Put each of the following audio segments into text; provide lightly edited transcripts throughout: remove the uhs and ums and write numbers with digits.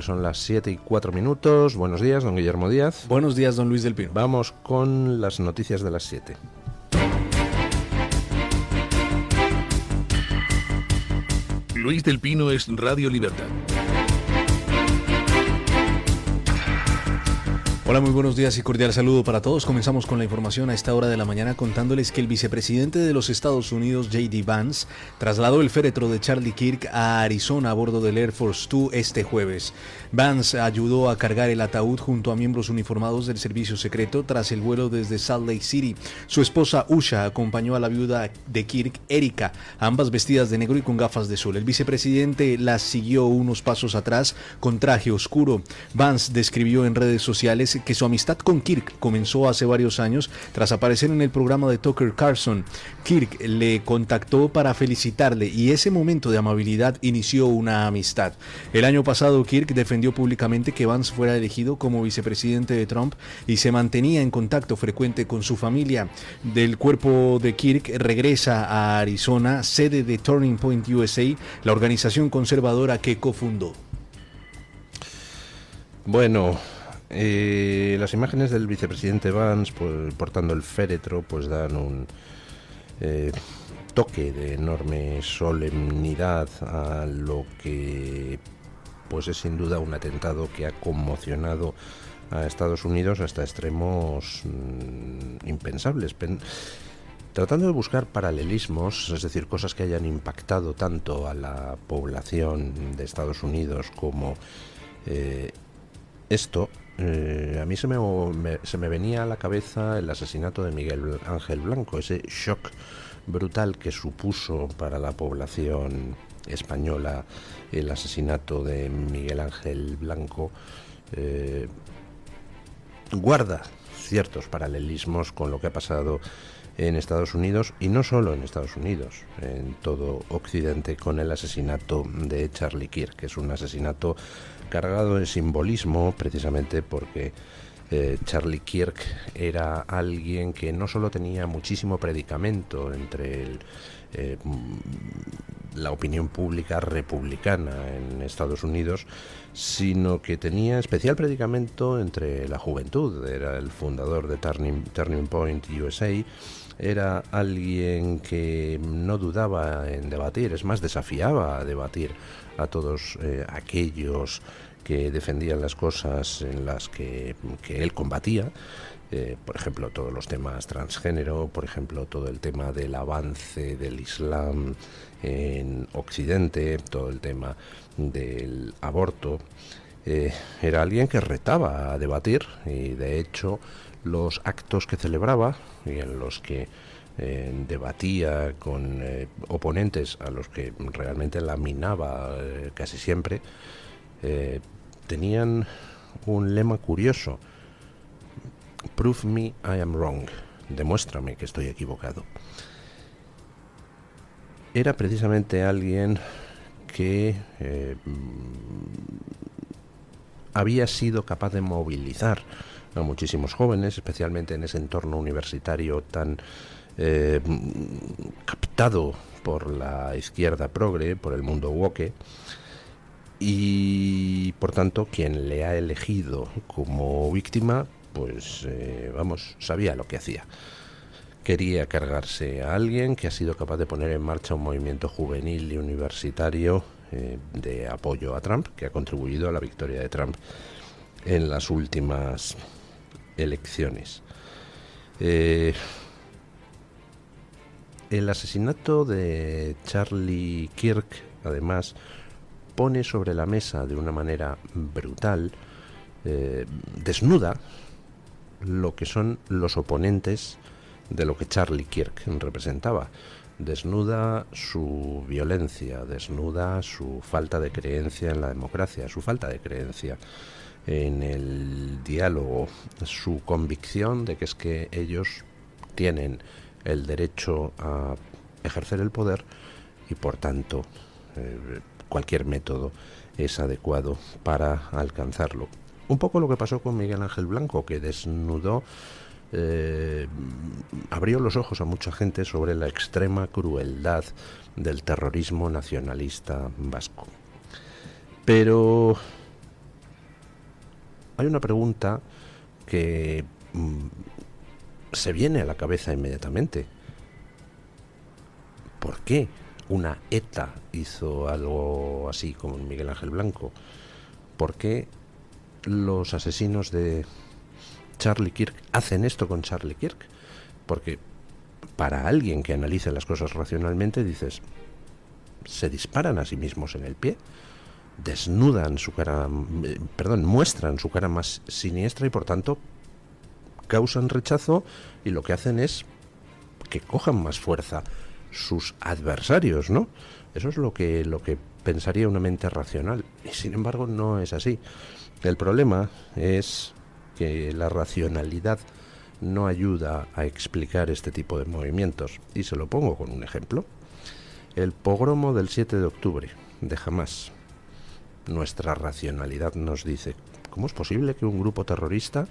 Son las 7:04. Buenos días, don Guillermo Díaz. Buenos días, don Luis del Pino. Vamos con las noticias de las 7. Luis del Pino es Radio Libertad. Hola, muy buenos días y cordial saludo para todos. Comenzamos con la información a esta hora de la mañana contándoles que el vicepresidente de los Estados Unidos, J.D. Vance, trasladó el féretro de Charlie Kirk a Arizona a bordo del Air Force Two este jueves. Vance ayudó a cargar el ataúd junto a miembros uniformados del servicio secreto tras el vuelo desde Salt Lake City. Su esposa Usha acompañó a la viuda de Kirk, Erika, ambas vestidas de negro y con gafas de sol. El vicepresidente las siguió unos pasos atrás con traje oscuro. Vance describió en redes sociales que su amistad con Kirk comenzó hace varios años tras aparecer en el programa de Tucker Carlson. Kirk le contactó para felicitarle y ese momento de amabilidad inició una amistad. El año pasado Kirk defendió públicamente que Vance fuera elegido como vicepresidente de Trump y se mantenía en contacto frecuente con su familia. Del cuerpo de Kirk regresa a Arizona, sede de Turning Point USA, la organización conservadora que cofundó. Bueno, las imágenes del vicepresidente Vance portando el féretro pues dan un toque de enorme solemnidad a lo que pues es sin duda un atentado que ha conmocionado a Estados Unidos hasta extremos impensables. Tratando de buscar paralelismos, es decir, cosas que hayan impactado tanto a la población de Estados Unidos como esto, a mí se me venía a la cabeza el asesinato de Miguel Ángel Blanco, ese shock brutal que supuso para la población española el asesinato de Miguel Ángel Blanco. Guarda ciertos paralelismos con lo que ha pasado en Estados Unidos, y no solo en Estados Unidos, en todo Occidente, con el asesinato de Charlie Kirk, que es un asesinato cargado de simbolismo, precisamente porque Charlie Kirk era alguien que no solo tenía muchísimo predicamento entre la opinión pública republicana en Estados Unidos, sino que tenía especial predicamento entre la juventud. Era el fundador de Turning Point USA, era alguien que no dudaba en debatir, es más, desafiaba a debatir a todos aquellos que defendían las cosas en las que él combatía. Por ejemplo, todos los temas transgénero, por ejemplo, todo el tema del avance del Islam en Occidente, todo el tema del aborto. Era alguien que retaba a debatir, y de hecho los actos que celebraba y en los que debatía con oponentes a los que realmente laminaba casi siempre, tenían un lema curioso: Prove me I am wrong, demuéstrame que estoy equivocado. Era precisamente alguien que había sido capaz de movilizar a muchísimos jóvenes, especialmente en ese entorno universitario tan captado por la izquierda progre, por el mundo woke, y por tanto quien le ha elegido como víctima pues sabía lo que hacía. Quería cargarse a alguien que ha sido capaz de poner en marcha un movimiento juvenil y universitario de apoyo a Trump, que ha contribuido a la victoria de Trump en las últimas elecciones. El asesinato de Charlie Kirk, además, pone sobre la mesa de una manera brutal, desnuda lo que son los oponentes de lo que Charlie Kirk representaba. Desnuda su violencia, desnuda su falta de creencia en la democracia, su falta de creencia en el diálogo, su convicción de que es que ellos tienen el derecho a ejercer el poder y por tanto cualquier método es adecuado para alcanzarlo. Un poco lo que pasó con Miguel Ángel Blanco, que desnudó, abrió los ojos a mucha gente sobre la extrema crueldad del terrorismo nacionalista vasco. Pero hay una pregunta que se viene a la cabeza inmediatamente. ¿Por qué una ETA hizo algo así con Miguel Ángel Blanco? ¿Por qué los asesinos de Charlie Kirk hacen esto con Charlie Kirk? Porque para alguien que analice las cosas racionalmente dices, se disparan a sí mismos en el pie, desnudan su cara, muestran su cara más siniestra y por tanto causan rechazo, y lo que hacen es que cojan más fuerza sus adversarios, ¿no? Eso es lo que pensaría una mente racional, y sin embargo no es así. El problema es que la racionalidad no ayuda a explicar este tipo de movimientos, y se lo pongo con un ejemplo. El pogromo del 7 de octubre de Hamás. Nuestra racionalidad nos dice, ¿cómo es posible que un grupo terrorista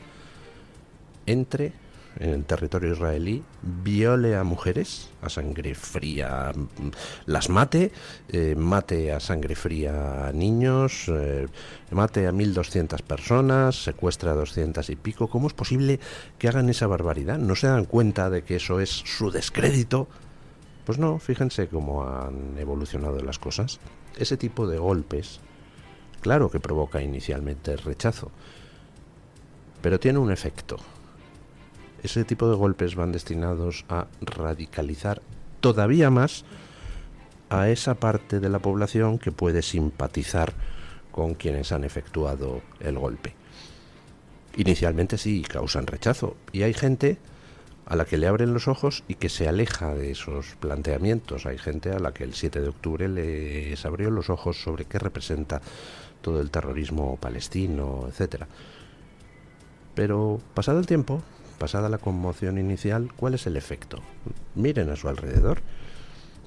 entre en el territorio israelí, viole a mujeres a sangre fría, las mate, mate a sangre fría a niños, mate a 1.200 personas, secuestra a 200 y pico? ¿Cómo es posible que hagan esa barbaridad? ¿No se dan cuenta de que eso es su descrédito? Pues no, fíjense cómo han evolucionado las cosas. Ese tipo de golpes, claro que provoca inicialmente rechazo, pero tiene un efecto. Ese tipo de golpes van destinados a radicalizar todavía más a esa parte de la población que puede simpatizar con quienes han efectuado el golpe. Inicialmente sí causan rechazo, y hay gente a la que le abren los ojos y que se aleja de esos planteamientos. Hay gente a la que el 7 de octubre les abrió los ojos sobre qué representa todo el terrorismo palestino, etcétera. Pero pasado el tiempo, pasada la conmoción inicial, ¿cuál es el efecto? Miren a su alrededor.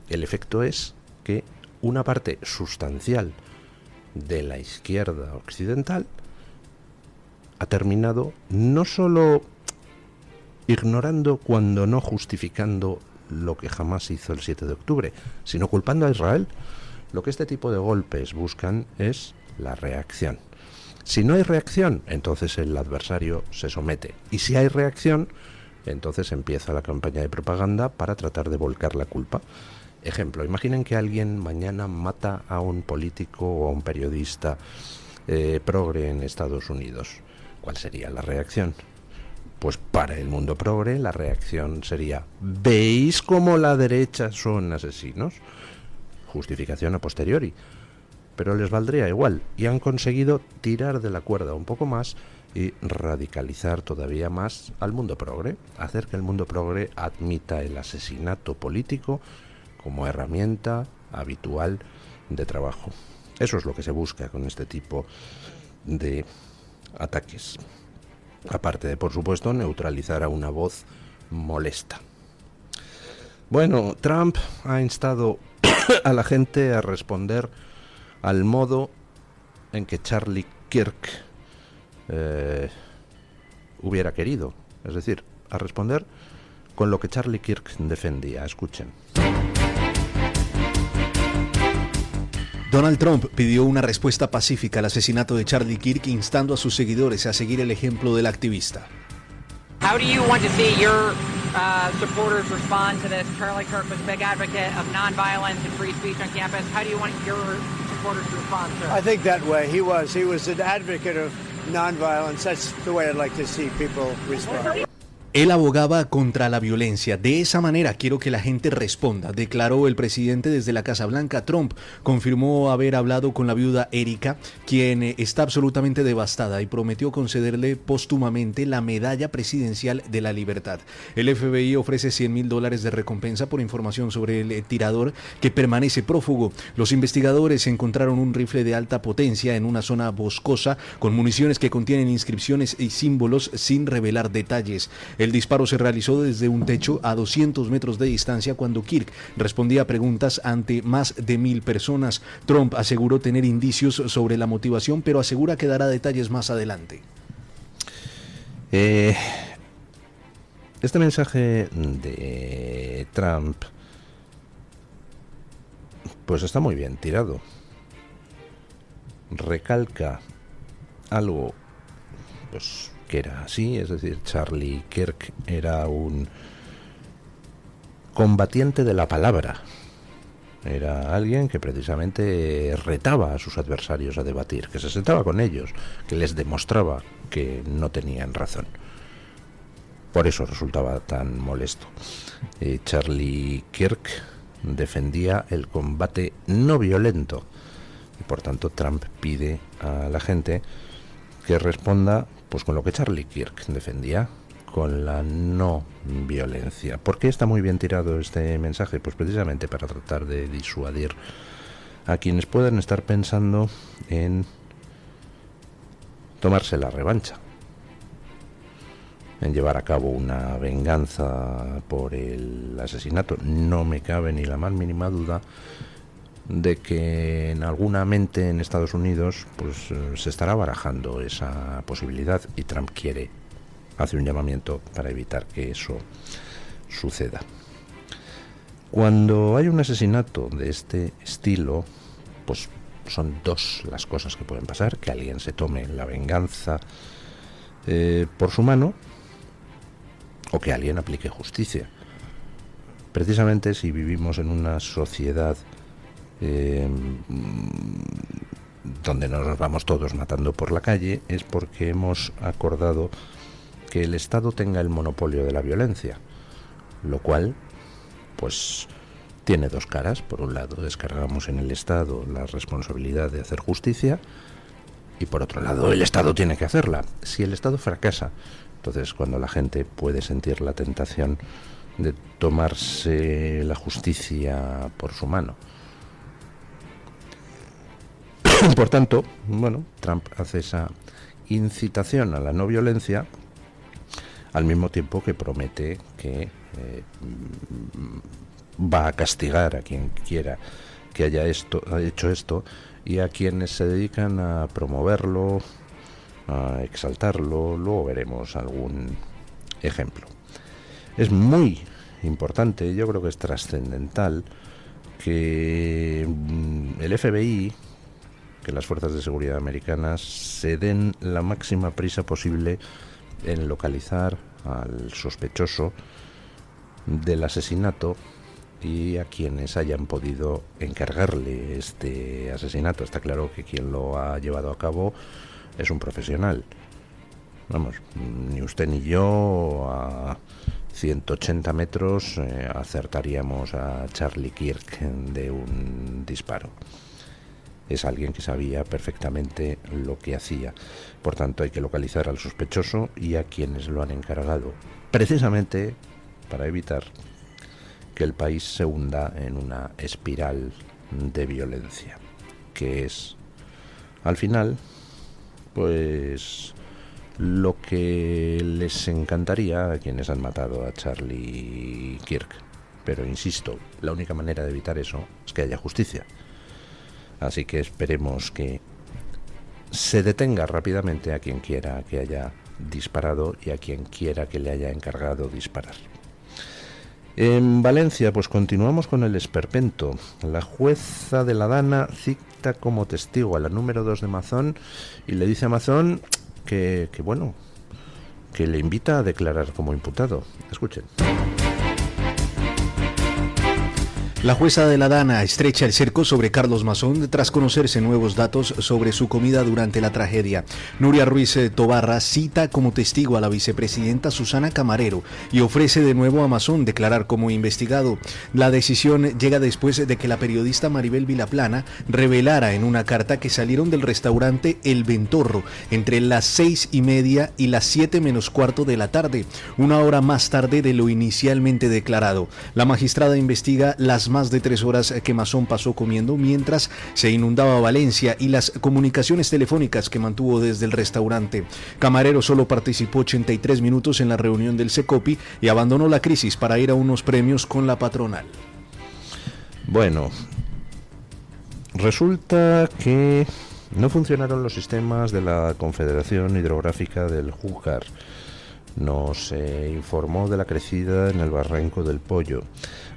El efecto es que una parte sustancial de la izquierda occidental ha terminado no solo ignorando, cuando no justificando, lo que jamás hizo el 7 de octubre, sino culpando a Israel. Lo que este tipo de golpes buscan es la reacción. Si no hay reacción, entonces el adversario se somete. Y si hay reacción, entonces empieza la campaña de propaganda para tratar de volcar la culpa. Ejemplo, imaginen que alguien mañana mata a un político o a un periodista progre en Estados Unidos. ¿Cuál sería la reacción? Pues para el mundo progre la reacción sería: ¿veis cómo la derecha son asesinos? Justificación a posteriori. Pero les valdría igual, y han conseguido tirar de la cuerda un poco más y radicalizar todavía más al mundo progre, hacer que el mundo progre admita el asesinato político como herramienta habitual de trabajo. Eso es lo que se busca con este tipo de ataques. Aparte de, por supuesto, neutralizar a una voz molesta. Bueno, Trump ha instado a la gente a responder al modo en que Charlie Kirk hubiera querido. Es decir, a responder con lo que Charlie Kirk defendía. Escuchen. Donald Trump pidió una respuesta pacífica al asesinato de Charlie Kirk, instando a sus seguidores a seguir el ejemplo del activista. How do you want to see your supporters respond to this? Charlie Kirk was a big advocate of nonviolence and free speech on campus. How do you want your supporters to respond to it? I think that way. He was an advocate of nonviolence. That's the way I'd like to see people respond. Él abogaba contra la violencia. De esa manera quiero que la gente responda, declaró el presidente desde la Casa Blanca. Trump confirmó haber hablado con la viuda Erika, quien está absolutamente devastada, y prometió concederle póstumamente la Medalla Presidencial de la Libertad. El FBI ofrece $100,000 de recompensa por información sobre el tirador, que permanece prófugo. Los investigadores encontraron un rifle de alta potencia en una zona boscosa con municiones que contienen inscripciones y símbolos sin revelar detalles. El disparo se realizó desde un techo a 200 metros de distancia cuando Kirk respondía a preguntas ante más de 1,000 personas. Trump aseguró tener indicios sobre la motivación, pero asegura que dará detalles más adelante. Este mensaje de Trump pues está muy bien tirado. Recalca algo pues que era así, es decir, Charlie Kirk era un combatiente de la palabra. Era alguien que precisamente retaba a sus adversarios a debatir, que se sentaba con ellos, que les demostraba que no tenían razón. Por eso resultaba tan molesto. Charlie Kirk defendía el combate no violento y por tanto Trump pide a la gente que responda pues con lo que Charlie Kirk defendía, con la no violencia. ¿Por qué está muy bien tirado este mensaje? Pues precisamente para tratar de disuadir a quienes puedan estar pensando en tomarse la revancha, en llevar a cabo una venganza por el asesinato. No me cabe ni la más mínima duda de que en alguna mente en Estados Unidos pues se estará barajando esa posibilidad, y Trump hace un llamamiento para evitar que eso suceda. Cuando hay un asesinato de este estilo, pues son dos las cosas que pueden pasar: que alguien se tome la venganza por su mano, o que alguien aplique justicia. Precisamente si vivimos en una sociedad donde nos vamos todos matando por la calle, es porque hemos acordado que el Estado tenga el monopolio de la violencia, lo cual pues tiene dos caras. Por un lado, descargamos en el Estado la responsabilidad de hacer justicia, y por otro lado, el Estado tiene que hacerla. Si el Estado fracasa, entonces cuando la gente puede sentir la tentación de tomarse la justicia por su mano. Por tanto, bueno, Trump hace esa incitación a la no violencia, al mismo tiempo que promete que va a castigar a quien quiera que haya hecho esto, y a quienes se dedican a promoverlo, a exaltarlo. Luego veremos algún ejemplo. Es muy importante, yo creo que es trascendental, que el FBI, que las fuerzas de seguridad americanas se den la máxima prisa posible en localizar al sospechoso del asesinato y a quienes hayan podido encargarle este asesinato. Está claro que quien lo ha llevado a cabo es un profesional. Vamos, ni usted ni yo a 180 metros acertaríamos a Charlie Kirk de un disparo. Es alguien que sabía perfectamente lo que hacía. Por tanto, hay que localizar al sospechoso y a quienes lo han encargado, precisamente para evitar que el país se hunda en una espiral de violencia, que es, al final, pues lo que les encantaría a quienes han matado a Charlie Kirk. Pero insisto, la única manera de evitar eso es que haya justicia. Así que esperemos que se detenga rápidamente a quien quiera que haya disparado y a quien quiera que le haya encargado disparar. En Valencia, pues continuamos con el esperpento. La jueza de la Dana cita como testigo a la número 2 de Mazón y le dice a Mazón que le invita a declarar como imputado. Escuchen. La jueza de la Dana estrecha el cerco sobre Carlos Mazón tras conocerse nuevos datos sobre su comida durante la tragedia. Nuria Ruiz Tobarra cita como testigo a la vicepresidenta Susana Camarero y ofrece de nuevo a Mazón declarar como investigado. La decisión llega después de que la periodista Maribel Vilaplana revelara en una carta que salieron del restaurante El Ventorro entre las 6:30 y las 7:15 de la tarde, una hora más tarde de lo inicialmente declarado. La magistrada investiga las más de 3 horas que Mazón pasó comiendo mientras se inundaba Valencia y las comunicaciones telefónicas que mantuvo desde el restaurante. Camarero solo participó 83 minutos en la reunión del Secopi y abandonó la crisis para ir a unos premios con la patronal. Bueno, resulta que no funcionaron los sistemas de la Confederación Hidrográfica del Júcar. Nos informó de la crecida en el barranco del Pollo.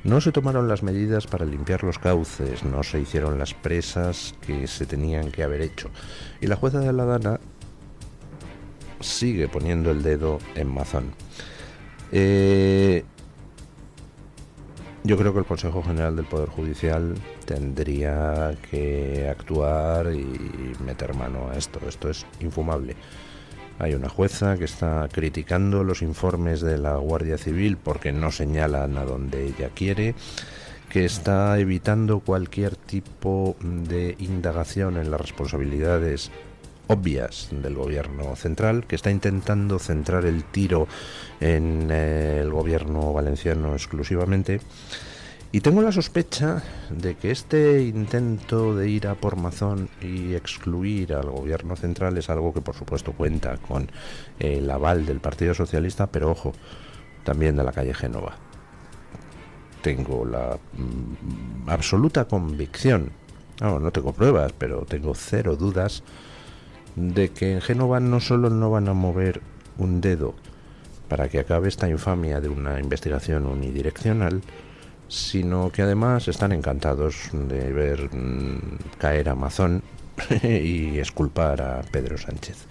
No se tomaron las medidas para limpiar los cauces, no se hicieron las presas que se tenían que haber hecho. Y la jueza de la Dana sigue poniendo el dedo en Mazón. Yo creo que el Consejo General del Poder Judicial tendría que actuar y meter mano a esto. Esto es infumable. Hay una jueza que está criticando los informes de la Guardia Civil porque no señalan a donde ella quiere, que está evitando cualquier tipo de indagación en las responsabilidades obvias del gobierno central, que está intentando centrar el tiro en el gobierno valenciano exclusivamente. Y tengo la sospecha de que este intento de ir a por Mazón y excluir al gobierno central es algo que por supuesto cuenta con el aval del Partido Socialista, pero ojo, también de la calle Génova. Tengo la absoluta convicción, no tengo pruebas, pero tengo cero dudas de que en Génova no solo no van a mover un dedo para que acabe esta infamia de una investigación unidireccional, sino que además están encantados de ver caer a Mazón y exculpar a Pedro Sánchez.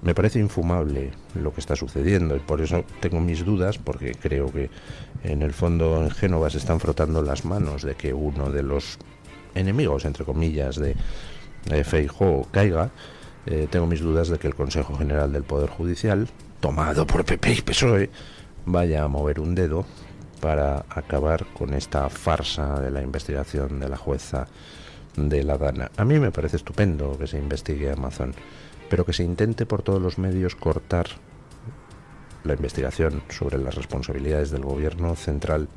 Me parece infumable lo que está sucediendo y por eso tengo mis dudas, porque creo que en el fondo en Génova se están frotando las manos de que uno de los enemigos, entre comillas, de Feijóo caiga. Tengo mis dudas de que el Consejo General del Poder Judicial, tomado por PP y PSOE, vaya a mover un dedo para acabar con esta farsa de la investigación de la jueza de la Dana. A mí me parece estupendo que se investigue a Mazón, pero que se intente por todos los medios cortar la investigación sobre las responsabilidades del gobierno central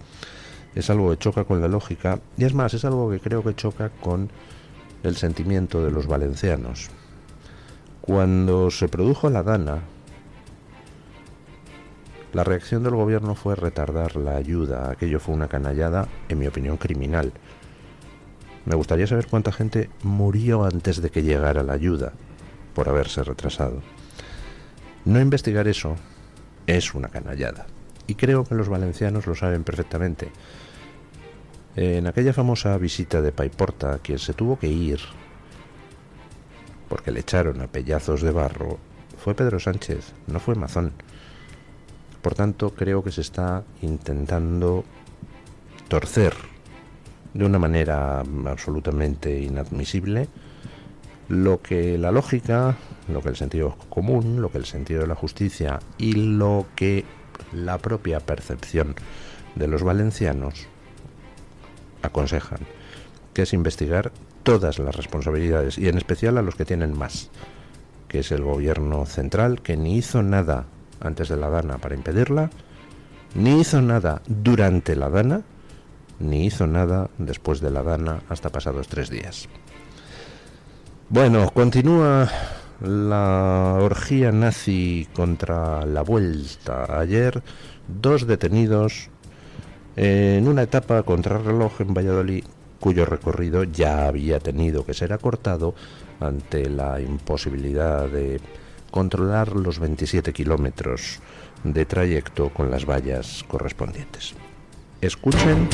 es algo que choca con la lógica, y es más, es algo que creo que choca con el sentimiento de los valencianos. Cuando se produjo la Dana, la reacción del gobierno fue retardar la ayuda. Aquello fue una canallada, en mi opinión, criminal. Me gustaría saber cuánta gente murió antes de que llegara la ayuda por haberse retrasado. No investigar eso es una canallada, y creo que los valencianos lo saben perfectamente. En aquella famosa visita de Paiporta, quien se tuvo que ir porque le echaron a pellazos de barro fue Pedro Sánchez, no fue Mazón. Por tanto, creo que se está intentando torcer de una manera absolutamente inadmisible lo que la lógica, lo que el sentido común, lo que el sentido de la justicia y lo que la propia percepción de los valencianos aconsejan, que es investigar todas las responsabilidades, y en especial a los que tienen más, que es el gobierno central, que ni hizo nada antes de la Dana para impedirla, ni hizo nada durante la Dana, ni hizo nada después de la Dana hasta pasados 3 días. Bueno, continúa la orgía nazi contra la Vuelta. Ayer 2 detenidos en una etapa contrarreloj en Valladolid, cuyo recorrido ya había tenido que ser acortado ante la imposibilidad de controlar los 27 kilómetros de trayecto con las vallas correspondientes. Escuchen.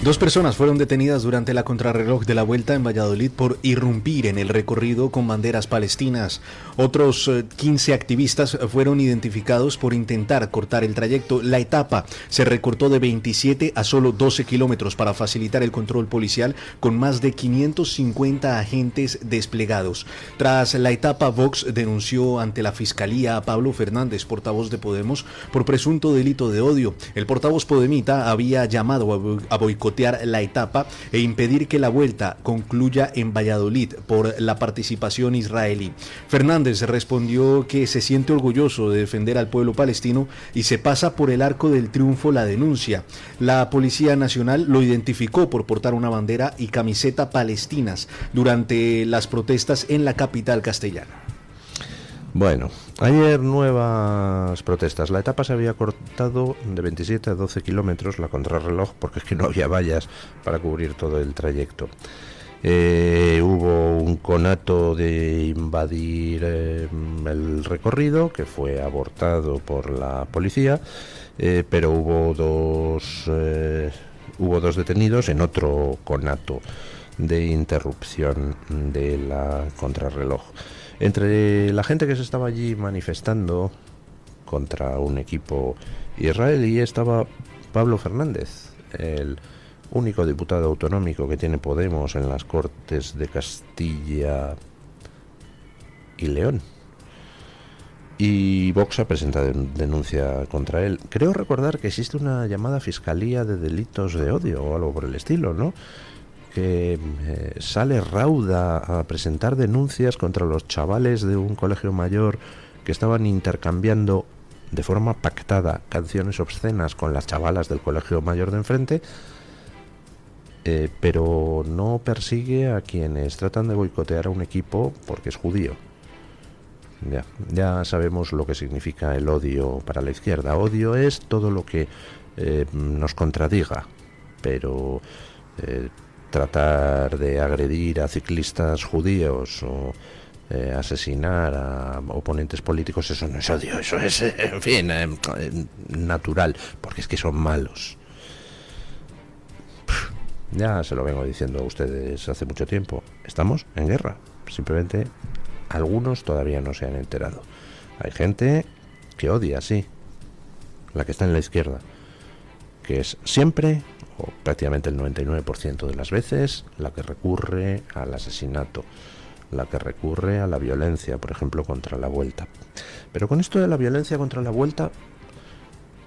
2 personas fueron detenidas durante la contrarreloj de la Vuelta en Valladolid por irrumpir en el recorrido con banderas palestinas. Otros 15 activistas fueron identificados por intentar cortar el trayecto. La etapa se recortó de 27 a solo 12 kilómetros para facilitar el control policial, con más de 550 agentes desplegados. Tras la etapa, Vox denunció ante la Fiscalía a Pablo Fernández, portavoz de Podemos, por presunto delito de odio. El portavoz podemita había llamado a boicotear la etapa e impedir que la Vuelta concluya en Valladolid por la participación israelí. Fernández respondió que se siente orgulloso de defender al pueblo palestino y se pasa por el arco del triunfo la denuncia. La Policía Nacional lo identificó por portar una bandera y camiseta palestinas durante las protestas en la capital castellana. Bueno, ayer nuevas protestas. La etapa se había cortado de 27 a 12 kilómetros, la contrarreloj, porque es que no había vallas para cubrir todo el trayecto. Hubo un conato de invadir el recorrido, que fue abortado por la policía, pero hubo dos detenidos en otro conato de interrupción de la contrarreloj. Entre la gente que se estaba allí manifestando contra un equipo israelí estaba Pablo Fernández, el único diputado autonómico que tiene Podemos en las Cortes de Castilla y León. Y Vox ha presentado denuncia contra él. Creo recordar que existe una llamada Fiscalía de Delitos de Odio o algo por el estilo, ¿no? Que sale rauda a presentar denuncias contra los chavales de un colegio mayor que estaban intercambiando de forma pactada canciones obscenas con las chavalas del colegio mayor de enfrente, pero no persigue a quienes tratan de boicotear a un equipo porque es judío. Ya sabemos lo que significa el odio para la izquierda. Odio es todo lo que nos contradiga, pero tratar de agredir a ciclistas judíos o asesinar a oponentes políticos, eso no es odio, eso es, en fin, natural, porque es que son malos. Ya se lo vengo diciendo a ustedes hace mucho tiempo. Estamos en guerra. Simplemente algunos todavía no se han enterado. Hay gente que odia, sí, la que está en la izquierda, que es siempre, o prácticamente el 99% de las veces, la que recurre al asesinato, la que recurre a la violencia, por ejemplo, contra la Vuelta. Pero con esto de la violencia contra la Vuelta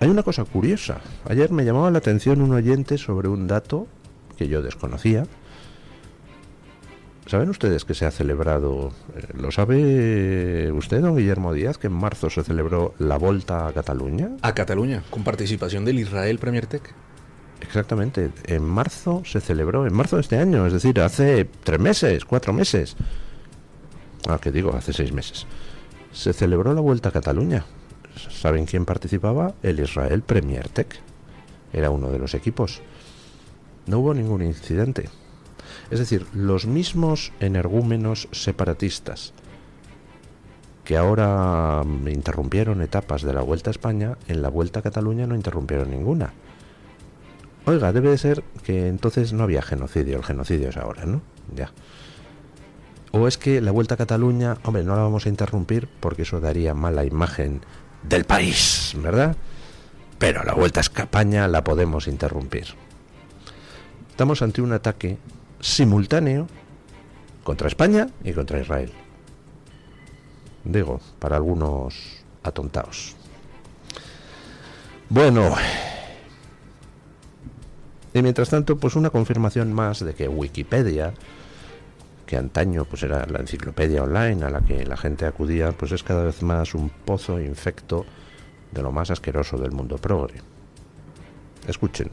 hay una cosa curiosa. Ayer me llamaba la atención un oyente sobre un dato que yo desconocía. ¿Saben ustedes que se ha celebrado, lo sabe usted, don Guillermo Díaz, que en marzo se celebró la Volta a Cataluña? A Cataluña, con participación del Israel Premier Tech. Exactamente, en marzo se celebró, en marzo de este año, es decir, hace 3 meses, 4 meses. ¿Qué digo? Hace 6 meses. Se celebró la Vuelta a Cataluña. ¿Saben quién participaba? El Israel Premier Tech. Era uno de los equipos. No hubo ningún incidente. Es decir, los mismos energúmenos separatistas que ahora interrumpieron etapas de la Vuelta a España, en la Vuelta a Cataluña no interrumpieron ninguna. Oiga, debe de ser que entonces no había genocidio. El genocidio es ahora, ¿no? Ya. O es que la Vuelta a Cataluña, hombre, no la vamos a interrumpir porque eso daría mala imagen del país, ¿verdad? Pero la Vuelta a España la podemos interrumpir. Estamos ante un ataque simultáneo contra España y contra Israel. Digo, para algunos atontados. Bueno, y mientras tanto, pues una confirmación más de que Wikipedia, que antaño pues era la enciclopedia online a la que la gente acudía, pues es cada vez más un pozo infecto de lo más asqueroso del mundo progre. Escuchen.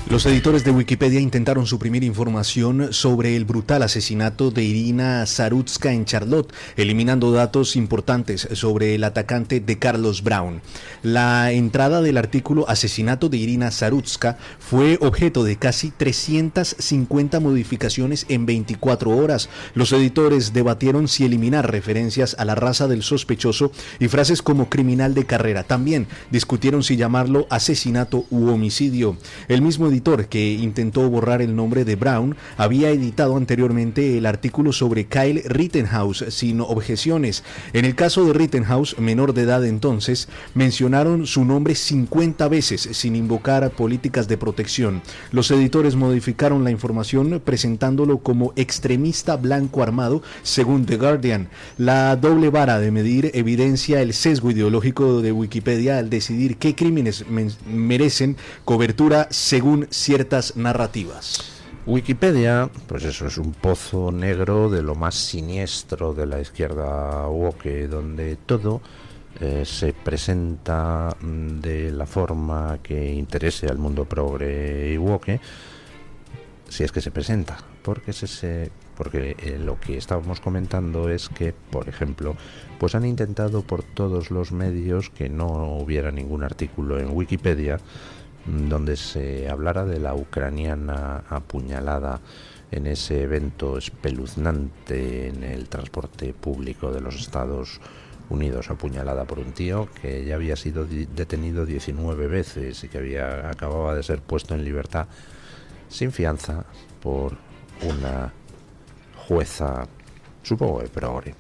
Los editores de Wikipedia intentaron suprimir información sobre el brutal asesinato de Irina Zarutska en Charlotte, eliminando datos importantes sobre el atacante de Carlos Brown. La entrada del artículo Asesinato de Irina Zarutska fue objeto de casi 350 modificaciones en 24 horas. Los editores debatieron si eliminar referencias a la raza del sospechoso y frases como criminal de carrera. También discutieron si llamarlo asesinato u homicidio. El mismo editor que intentó borrar el nombre de Brown había editado anteriormente el artículo sobre Kyle Rittenhouse sin objeciones. En el caso de Rittenhouse, menor de edad entonces, mencionaron su nombre 50 veces sin invocar políticas de protección. Los editores modificaron la información presentándolo como extremista blanco armado, según The Guardian. La doble vara de medir evidencia el sesgo ideológico de Wikipedia al decidir qué crímenes merecen cobertura según ciertas narrativas. Wikipedia, pues eso es un pozo negro de lo más siniestro de la izquierda woke, donde todo se presenta de la forma que interese al mundo progre y woke, si es que se presenta, porque lo que estábamos comentando es que, por ejemplo, pues han intentado por todos los medios que no hubiera ningún artículo en Wikipedia donde se hablara de la ucraniana apuñalada en ese evento espeluznante en el transporte público de los Estados Unidos, apuñalada por un tío que ya había sido detenido 19 veces y que acababa de ser puesto en libertad sin fianza por una jueza, supongo que progre.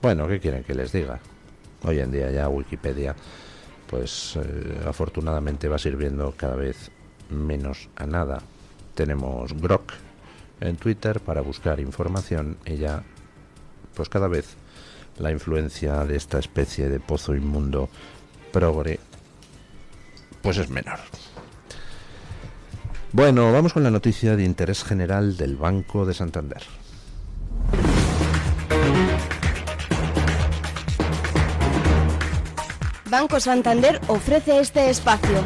Bueno, ¿qué quieren que les diga? Hoy en día ya Wikipedia, pues afortunadamente va sirviendo cada vez menos a nada. Tenemos Grok en Twitter para buscar información y ya, pues cada vez la influencia de esta especie de pozo inmundo progre pues es menor. Bueno, vamos con la noticia de interés general del Banco de Santander. Banco Santander ofrece este espacio.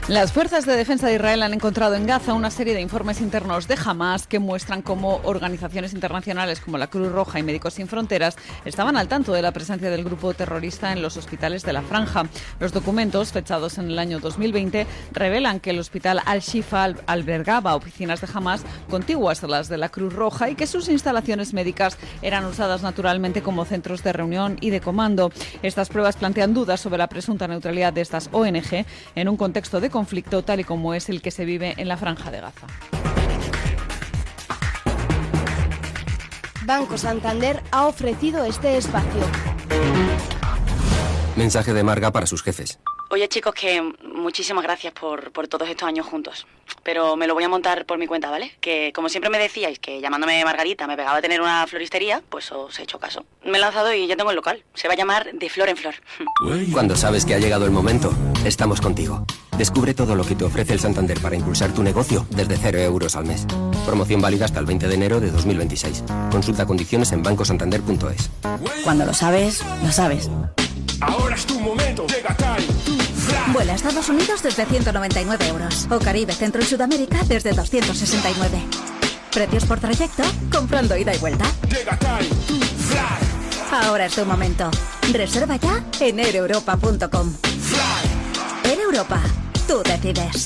Las fuerzas de defensa de Israel han encontrado en Gaza una serie de informes internos de Hamás que muestran cómo organizaciones internacionales como la Cruz Roja y Médicos Sin Fronteras estaban al tanto de la presencia del grupo terrorista en los hospitales de la Franja. Los documentos, fechados en el año 2020, revelan que el hospital Al-Shifa albergaba oficinas de Hamás contiguas a las de la Cruz Roja y que sus instalaciones médicas eran usadas naturalmente como centros de reunión y de comando. Estas pruebas plantean dudas sobre la presunta neutralidad de estas ONG en un contexto de conflicto tal y como es el que se vive en la Franja de Gaza. Banco Santander ha ofrecido este espacio. Mensaje de Marga para sus jefes. Oye, chicos, que muchísimas gracias por todos estos años juntos. Pero me lo voy a montar por mi cuenta, ¿vale? Que como siempre me decíais que llamándome Margarita me pegaba a tener una floristería, pues os he hecho caso. Me he lanzado y ya tengo el local. Se va a llamar De Flor en Flor. Cuando sabes que ha llegado el momento, estamos contigo. Descubre todo lo que te ofrece el Santander para impulsar tu negocio desde 0 euros al mes. Promoción válida hasta el 20 de enero de 2026. Consulta condiciones en bancosantander.es. Cuando lo sabes, lo sabes. Ahora es tu momento, llega Cari. Vuela a Estados Unidos desde 199 euros. O Caribe, Centro y Sudamérica desde 269. Precios por trayecto, comprando ida y vuelta. Llega Cari. Ahora es tu momento. Reserva ya en aereuropa.com. Air Europa, tú decides.